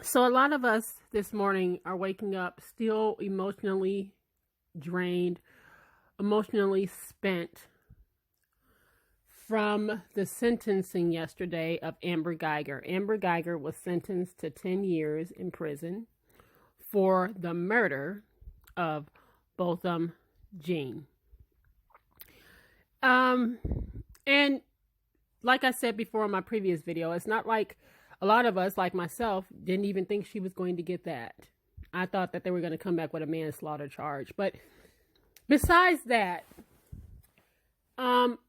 So a lot of us this morning are waking up still emotionally drained, emotionally spent from the sentencing yesterday of Amber Guyger. Amber Guyger was sentenced to 10 years in prison for the murder of Botham Jean. And like I said before in my previous video, it's not like a lot of us, like myself, didn't even think she was going to get that. I thought that they were going to come back with a manslaughter charge. But besides that,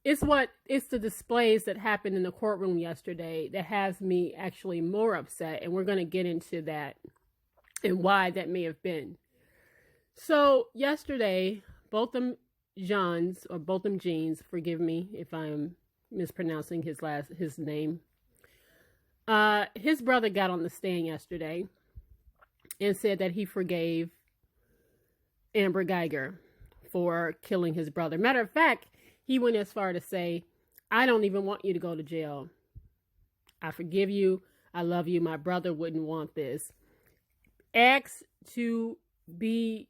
it's the displays that happened in the courtroom yesterday that has me actually more upset. And we're going to get into that and why that may have been. So yesterday, Botham Jean's, or Botham Jean's, forgive me if I'm mispronouncing his name. His brother got on the stand yesterday and said that he forgave Amber Guyger for killing his brother. Matter of fact, he went as far to say, I don't even want you to go to jail. I forgive you. I love you. My brother wouldn't want this. Asked to be,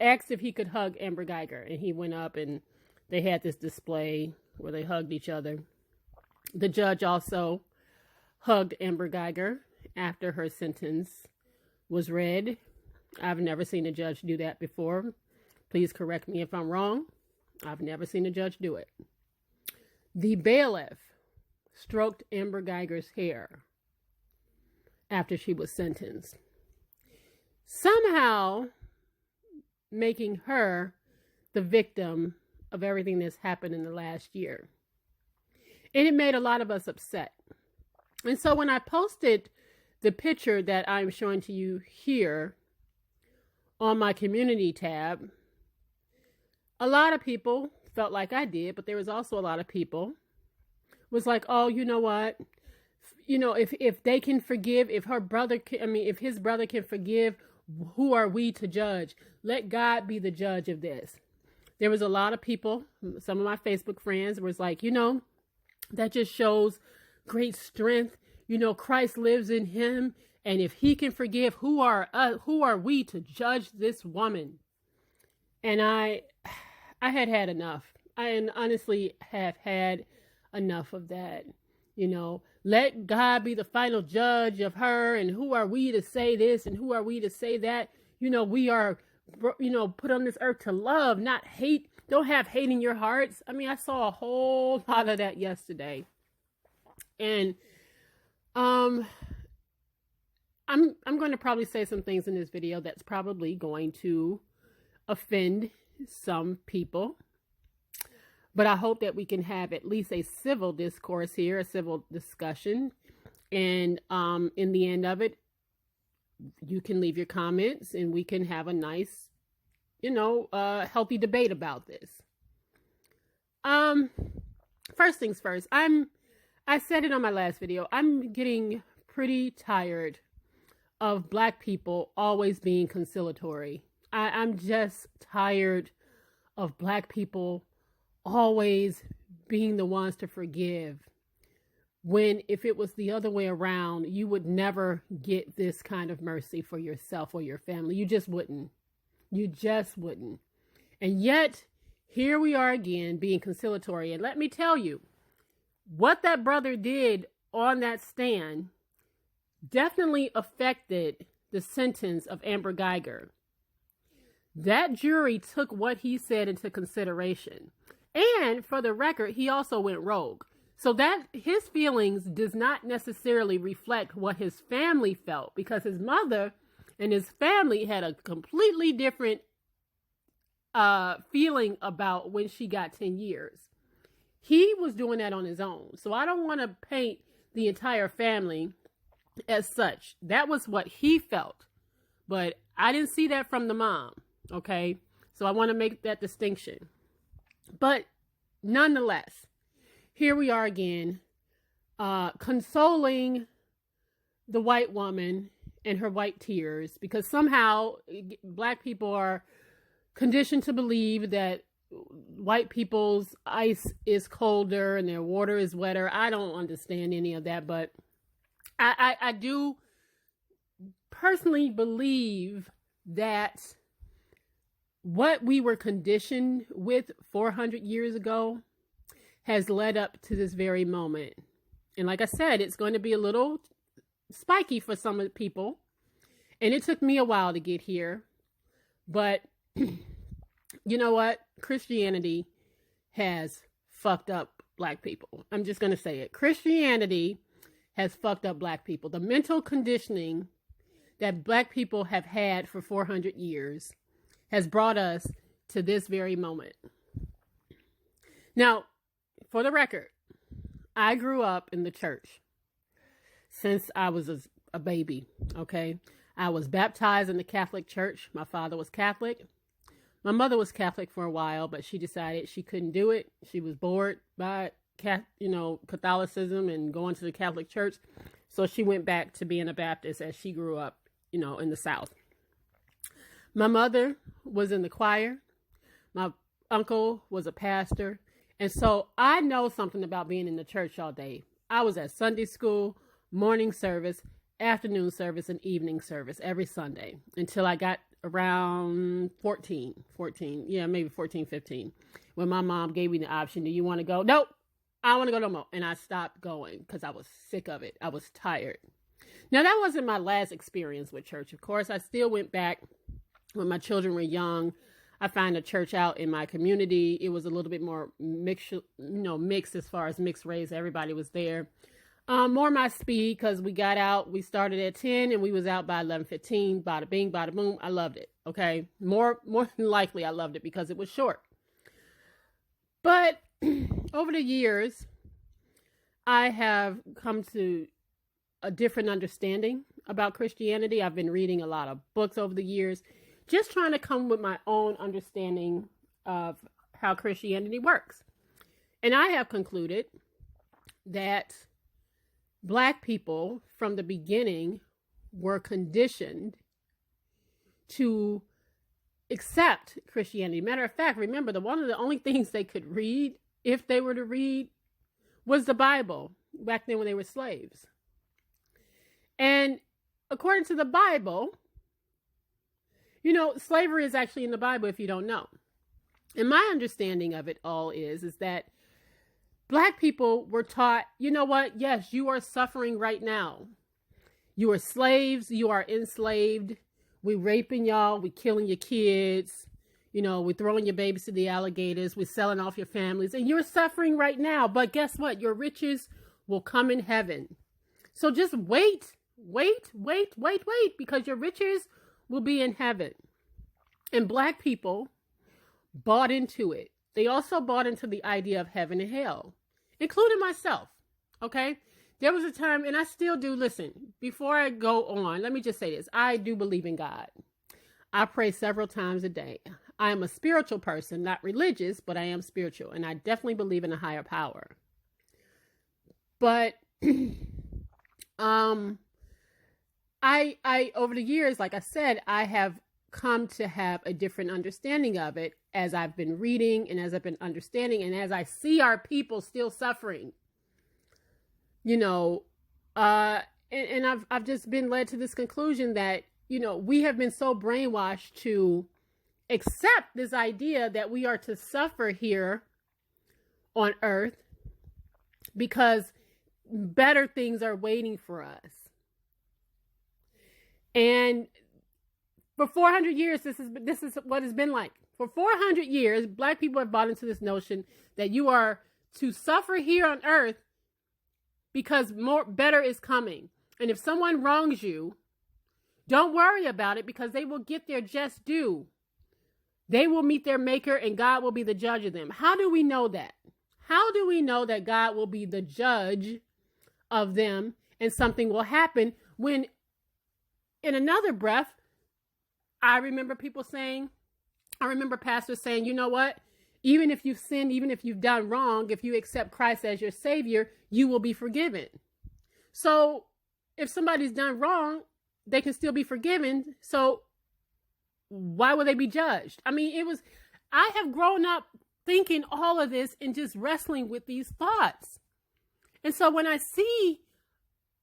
asked if he could hug Amber Guyger. And he went up and they had this display where they hugged each other. The judge also hugged Amber Guyger after her sentence was read. I've never seen a judge do that before. Please correct me if I'm wrong. I've never seen a judge do it. The bailiff stroked Amber Guyger's hair after she was sentenced, somehow making her the victim of everything that's happened in the last year. And it made a lot of us upset. And so when I posted the picture that I'm showing to you here on my community tab, a lot of people felt like I did, but there was also a lot of people was like, oh, you know what? If they can forgive, if his brother can forgive, who are we to judge? Let God be the judge of this. There was a lot of people, some of my Facebook friends was like, that just shows great strength. Christ lives in him. And if he can forgive, who are we to judge this woman? And I had enough. I honestly have had enough of that. Let God be the final judge of her. And who are we to say this? And who are we to say that? We are, put on this earth to love, not hate. Don't have hate in your hearts. I saw a whole lot of that yesterday. And I'm going to probably say some things in this video that's probably going to offend some people. But I hope that we can have at least a civil discourse here, a civil discussion. And in the end of it, you can leave your comments and we can have a nice, healthy debate about this. First things first, I said it on my last video, I'm getting pretty tired of Black people always being conciliatory. I'm just tired of Black people always being the ones to forgive, when if it was the other way around, you would never get this kind of mercy for yourself or your family. You just wouldn't. And yet, here we are again being conciliatory. And let me tell you, what that brother did on that stand definitely affected the sentence of Amber Guyger. That jury took what he said into consideration. And for the record, he also went rogue. So that his feelings does not necessarily reflect what his family felt, because his mother and his family had a completely different feeling about when she got 10 years. He was doing that on his own. So I don't want to paint the entire family as such. That was what he felt. But I didn't see that from the mom. Okay. So I want to make that distinction. But nonetheless, here we are again, consoling the white woman and her white tears, because somehow Black people are conditioned to believe that white people's ice is colder and their water is wetter. I don't understand any of that, but I do personally believe that what we were conditioned with 400 years ago has led up to this very moment. And like I said, it's going to be a little spiky for some of the people. And it took me a while to get here. But you know what? Christianity has fucked up Black people. I'm just going to say it. Christianity has fucked up Black people. The mental conditioning that Black people have had for 400 years has brought us to this very moment. Now, for the record, I grew up in the church since I was a baby, okay? I was baptized in the Catholic Church. My father was Catholic. My mother was Catholic for a while, but she decided she couldn't do it. She was bored by Catholicism and going to the Catholic Church. So she went back to being a Baptist as she grew up, in the South. My mother was in the choir. My uncle was a pastor. And so I know something about being in the church all day. I was at Sunday school, morning service, afternoon service, and evening service every Sunday until I got around 14, maybe 14, 15, when my mom gave me the option, do you want to go? Nope, I don't want to go no more. And I stopped going because I was sick of it. I was tired. Now, that wasn't my last experience with church. Of course, I still went back when my children were young. I found a church out in my community. It was a little bit more mixed as far as mixed race. Everybody was there. More my speed, because we got out, we started at 10 and we was out by 11:15, bada bing, bada boom. I loved it. Okay. More than likely I loved it because it was short. But over the years, I have come to a different understanding about Christianity. I've been reading a lot of books over the years, just trying to come with my own understanding of how Christianity works. And I have concluded that Black people from the beginning were conditioned to accept Christianity. Matter of fact, remember, one of the only things they could read, if they were to read, was the Bible back then when they were slaves. And according to the Bible, slavery is actually in the Bible if you don't know. And my understanding of it all is that Black people were taught, you know what? Yes, you are suffering right now. You are slaves. You are enslaved. We raping y'all. We killing your kids. We're throwing your babies to the alligators. We're selling off your families. And you're suffering right now. But guess what? Your riches will come in heaven. So just wait, because your riches will be in heaven. And Black people bought into it. They also bought into the idea of heaven and hell, including myself, okay? There was a time, and I still do, listen, before I go on, let me just say this. I do believe in God. I pray several times a day. I am a spiritual person, not religious, but I am spiritual, and I definitely believe in a higher power. But I over the years, like I said, I have come to have a different understanding of it as I've been reading and as I've been understanding and as I see our people still suffering, and I've just been led to this conclusion that, we have been so brainwashed to accept this idea that we are to suffer here on earth because better things are waiting for us. And for 400 years, this is what it's been like. For 400 years, Black people have bought into this notion that you are to suffer here on earth because better is coming. And if someone wrongs you, don't worry about it because they will get their just due. They will meet their maker and God will be the judge of them. How do we know that? How do we know that God will be the judge of them and something will happen when in another breath, I remember pastors saying, you know what? Even if you've sinned, even if you've done wrong, if you accept Christ as your Savior, you will be forgiven. So if somebody's done wrong, they can still be forgiven. So why would they be judged? I have grown up thinking all of this and just wrestling with these thoughts. And so when I see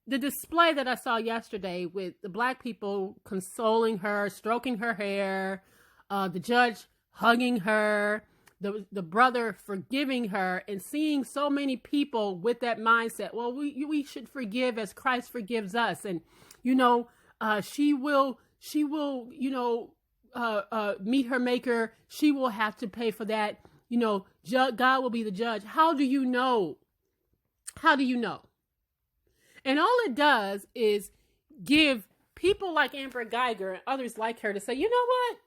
the display that I saw yesterday with the black people consoling her, stroking her hair, the judge hugging her, the brother forgiving her, and seeing so many people with that mindset. Well, we should forgive as Christ forgives us, and she will meet her maker. She will have to pay for that. God will be the judge. How do you know? How do you know? And all it does is give people like Amber Guyger and others like her to say, you know what?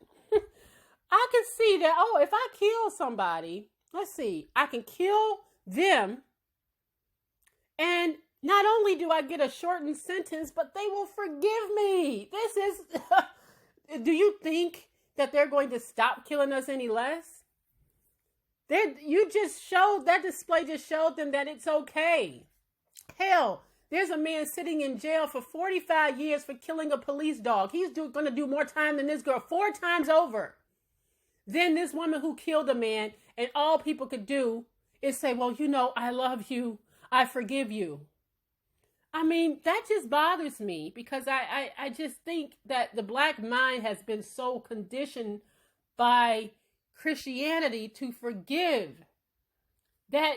I can see that, if I kill somebody, let's see, I can kill them. And not only do I get a shortened sentence, but they will forgive me. This is, do you think that they're going to stop killing us any less? That display just showed them that it's okay. Hell, there's a man sitting in jail for 45 years for killing a police dog. He's going to do more time than this girl, 4 times over. Then this woman who killed a man, and all people could do is say, well, I love you. I forgive you. I mean, that just bothers me because I just think that the black mind has been so conditioned by Christianity to forgive that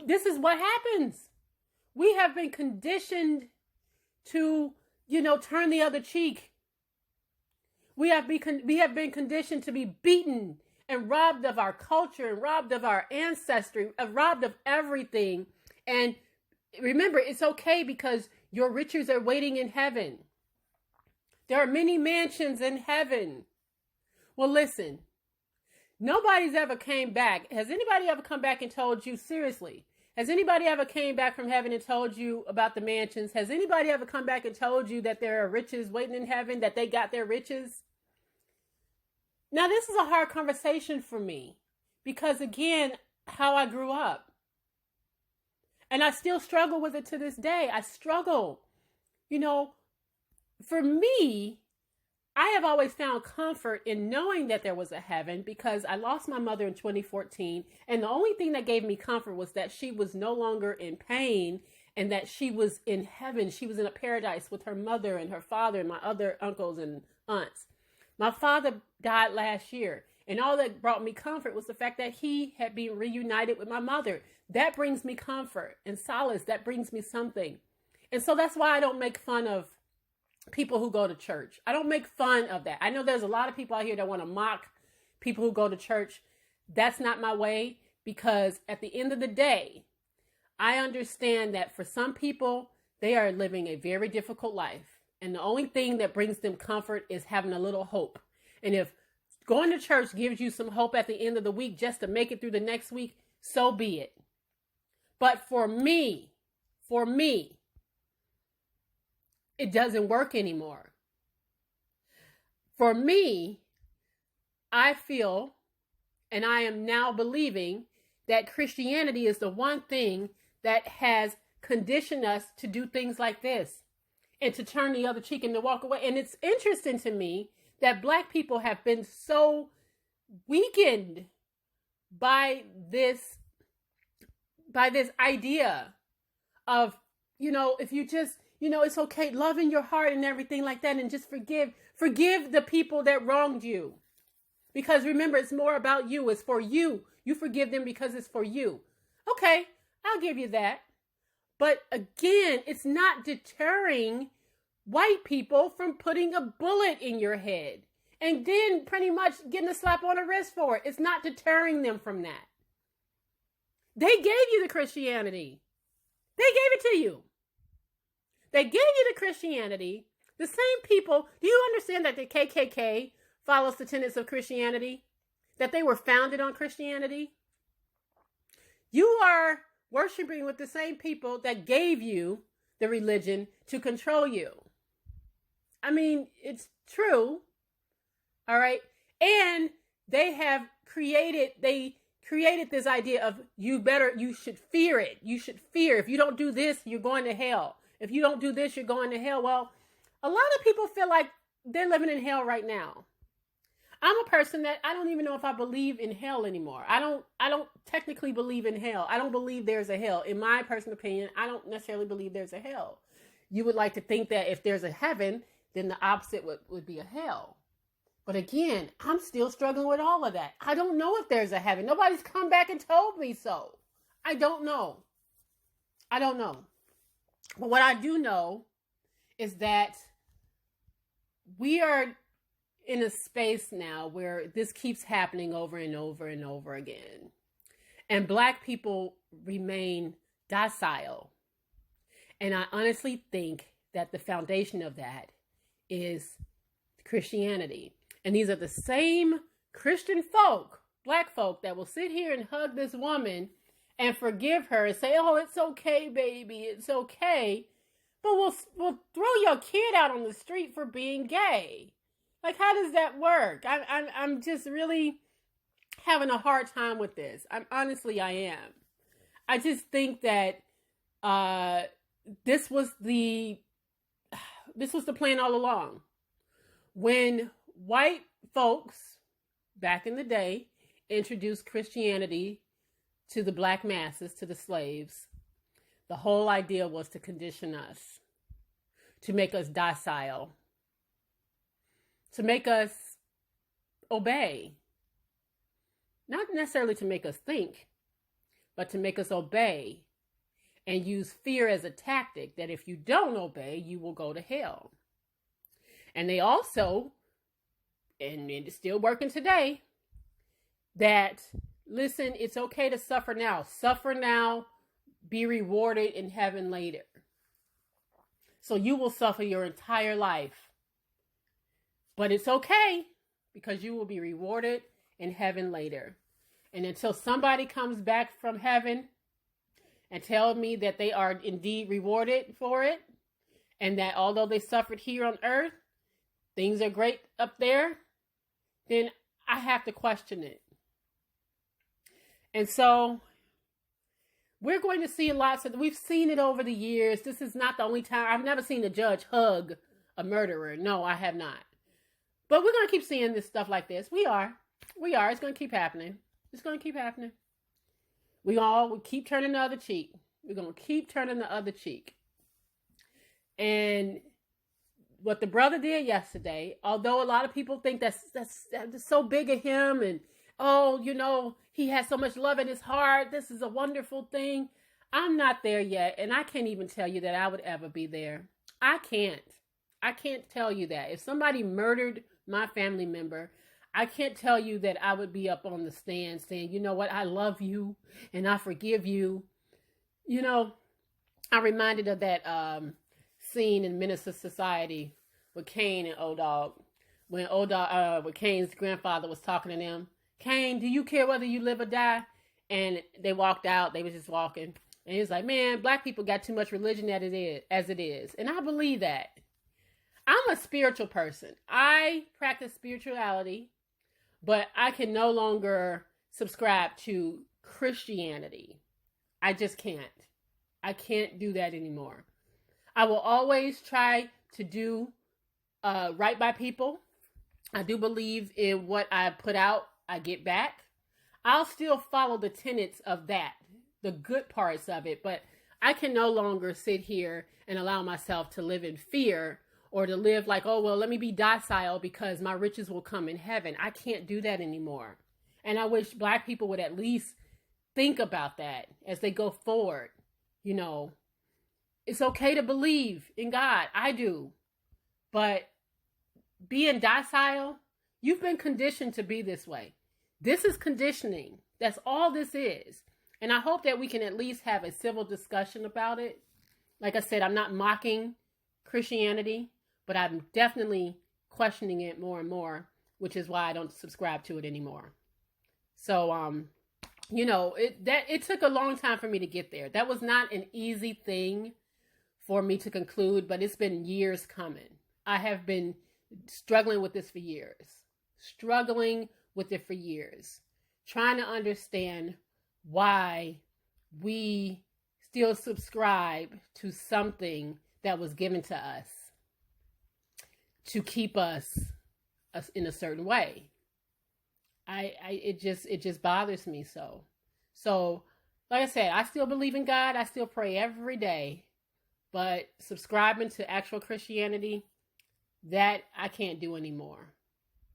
this is what happens. We have been conditioned to, turn the other cheek. We have been conditioned to be beaten and robbed of our culture and robbed of our ancestry, robbed of everything. And remember, it's okay because your riches are waiting in heaven. There are many mansions in heaven. Well, listen, nobody's ever came back. Has anybody ever come back and told you, seriously, has anybody ever came back from heaven and told you about the mansions? Has anybody ever come back and told you that there are riches waiting in heaven, that they got their riches? Now, this is a hard conversation for me because, again, how I grew up. And I still struggle with it to this day. I struggle. For me, I have always found comfort in knowing that there was a heaven because I lost my mother in 2014. And the only thing that gave me comfort was that she was no longer in pain and that she was in heaven. She was in a paradise with her mother and her father and my other uncles and aunts. My father died last year. And all that brought me comfort was the fact that he had been reunited with my mother. That brings me comfort and solace. That brings me something. And so that's why I don't make fun of people who go to church. I don't make fun of that. I know there's a lot of people out here that want to mock people who go to church. That's not my way because at the end of the day, I understand that for some people, they are living a very difficult life. And the only thing that brings them comfort is having a little hope. And if going to church gives you some hope at the end of the week just to make it through the next week, so be it. But for me, it doesn't work anymore. For me, I feel, and I am now believing, that Christianity is the one thing that has conditioned us to do things like this and to turn the other cheek and to walk away. And it's interesting to me that Black people have been so weakened by this idea of, if you just, it's okay, love in your heart and everything like that, and just forgive the people that wronged you. Because remember, it's more about you. It's for you. You forgive them because it's for you. Okay, I'll give you that. But again, it's not deterring white people from putting a bullet in your head and then pretty much getting a slap on the wrist for it. It's not deterring them from that. They gave you the Christianity. They gave it to you. They gave you the Christianity. The same people, do you understand that the KKK follows the tenets of Christianity? That they were founded on Christianity? You are worshiping with the same people that gave you the religion to control you. I mean, it's true. All right. And they created this idea of you should fear it. You should fear. If you don't do this, you're going to hell. If you don't do this, you're going to hell. Well, a lot of people feel like they're living in hell right now. I'm a person that I don't even know if I believe in hell anymore. I don't technically believe in hell. I don't believe there's a hell. In my personal opinion, I don't necessarily believe there's a hell. You would like to think that if there's a heaven, then the opposite would be a hell. But again, I'm still struggling with all of that. I don't know if there's a heaven. Nobody's come back and told me so. I don't know. I don't know. But what I do know is that we are in a space now where this keeps happening over and over and over again. And Black people remain docile. And I honestly think that the foundation of that is Christianity. And these are the same Christian folk, Black folk, that will sit here and hug this woman and forgive her and say, oh, it's okay, baby, it's okay. But we'll throw your kid out on the street for being gay. Like, how does that work? I'm just really having a hard time with this. Honestly, I am. I just think that this was the plan all along. When white folks back in the day introduced Christianity to the Black masses, to the slaves, the whole idea was to condition us, to make us docile, to make us obey. Not necessarily to make us think, but to make us obey and use fear as a tactic that if you don't obey, you will go to hell. And they also, and it's still working today, that, listen, it's okay to suffer now. Suffer now, be rewarded in heaven later. So you will suffer your entire life. But it's okay because you will be rewarded in heaven later. And until somebody comes back from heaven and tell me that they are indeed rewarded for it, and that although they suffered here on earth, things are great up there, then I have to question it. And so we're going to see lots of, we've seen it over the years. This is not the only time. I've never seen a judge hug a murderer. No, I have not. But we're going to keep seeing this stuff like this. We are. It's going to keep happening. It's going to keep happening. We keep turning the other cheek. We're going to keep turning the other cheek. And what the brother did yesterday, although a lot of people think that's so big of him, and oh, you know, he has so much love in his heart, this is a wonderful thing. I'm not there yet, and I can't even tell you that I would ever be there. I can't tell you that. If somebody murdered my family member, I can't tell you that I would be up on the stand saying, you know what, I love you and I forgive you. You know, I'm reminded of that scene in Menace to Society with Cain and O-Dog. When Cain's grandfather was talking to them, Cain, do you care whether you live or die? And they walked out. They was just walking. And he was like, man, Black people got too much religion as it is. And I believe that. I'm a spiritual person. I practice spirituality, but I can no longer subscribe to Christianity. I just can't. I can't do that anymore. I will always try to do right by people. I do believe in what I put out, I get back. I'll still follow the tenets of that, the good parts of it, but I can no longer sit here and allow myself to live in fear or to live like, oh, well, let me be docile because my riches will come in heaven. I can't do that anymore. And I wish Black people would at least think about that as they go forward. You know, it's okay to believe in God. I do. But being docile, you've been conditioned to be this way. This is conditioning. That's all this is. And I hope that we can at least have a civil discussion about it. Like I said, I'm not mocking Christianity, but I'm definitely questioning it more and more, which is why I don't subscribe to it anymore. So, you know, it took a long time for me to get there. That was not an easy thing for me to conclude, but it's been years coming. I have been struggling with this for years. Trying to understand why we still subscribe to something that was given to us to keep us in a certain way. it just bothers me so. So, like I said, I still believe in God. I still pray every day. But subscribing to actual Christianity, that I can't do anymore.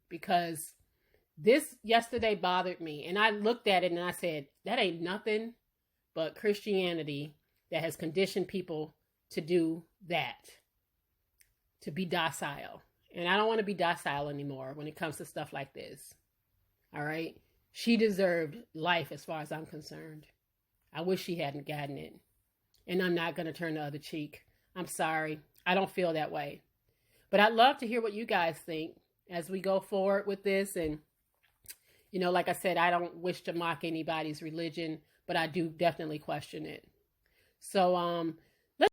Because this yesterday bothered me. And I looked at it and I said, that ain't nothing but Christianity that has conditioned people to do that. To be docile. And I don't want to be docile anymore when it comes to stuff like this. All right? She deserved life as far as I'm concerned. I wish she hadn't gotten it. And I'm not going to turn the other cheek. I'm sorry. I don't feel that way. But I'd love to hear what you guys think as we go forward with this. And, you know, like I said, I don't wish to mock anybody's religion, but I do definitely question it. So,